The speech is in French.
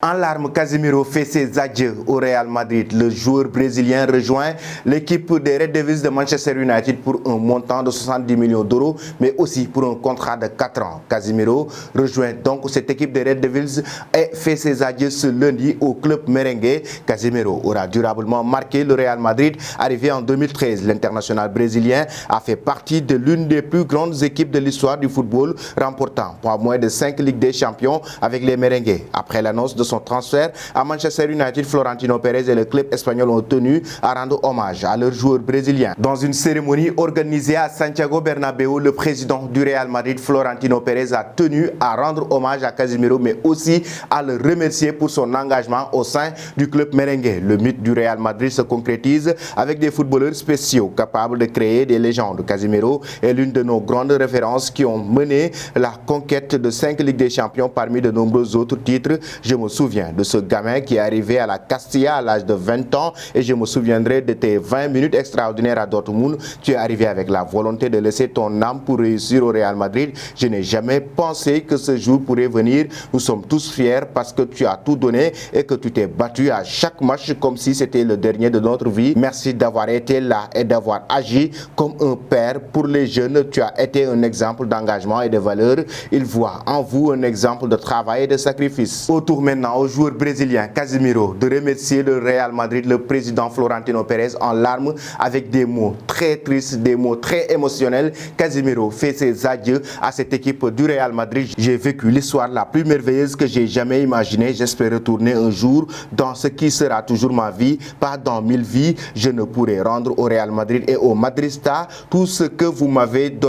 En larmes, Casemiro fait ses adieux au Real Madrid. Le joueur brésilien rejoint l'équipe des Red Devils de Manchester United pour un montant de 70 millions d'euros, mais aussi pour un contrat de 4 ans. Casemiro rejoint donc cette équipe des Red Devils et fait ses adieux ce lundi au club merengue. Casemiro aura durablement marqué le Real Madrid. Arrivé en 2013, l'international brésilien a fait partie de l'une des plus grandes équipes de l'histoire du football, remportant pas moins de 5 Ligues des Champions avec les merengues. Après l'annonce de son transfert à Manchester United, Florentino Pérez et le club espagnol ont tenu à rendre hommage à leur joueur brésilien. Dans une cérémonie organisée à Santiago Bernabéu, le président du Real Madrid, Florentino Pérez, a tenu à rendre hommage à Casemiro, mais aussi à le remercier pour son engagement au sein du club merengue. Le mythe du Real Madrid se concrétise avec des footballeurs spéciaux capables de créer des légendes. Casemiro est l'une de nos grandes références qui ont mené la conquête de 5 Ligues des Champions parmi de nombreux autres titres. Je me souviens de ce gamin qui est arrivé à la Castilla à l'âge de 20 ans et je me souviendrai de tes 20 minutes extraordinaires à Dortmund. Tu es arrivé avec la volonté de laisser ton âme pour réussir au Real Madrid. Je n'ai jamais pensé que ce jour pourrait venir. Nous sommes tous fiers parce que tu as tout donné et que tu t'es battu à chaque match comme si c'était le dernier de notre vie. Merci d'avoir été là et d'avoir agi comme un père pour les jeunes. Tu as été un exemple d'engagement et de valeur. Ils voient en vous un exemple de travail et de sacrifice. Autour maintenant au joueur brésilien Casemiro de remercier le Real Madrid, le président Florentino Pérez en larmes avec des mots très tristes, des mots très émotionnels. Casemiro fait ses adieux à cette équipe du Real Madrid. J'ai vécu l'histoire la plus merveilleuse que j'ai jamais imaginée. J'espère retourner un jour dans ce qui sera toujours ma vie, pas dans 1000 vies. Je ne pourrai rendre au Real Madrid et au Madrista tout ce que vous m'avez donné.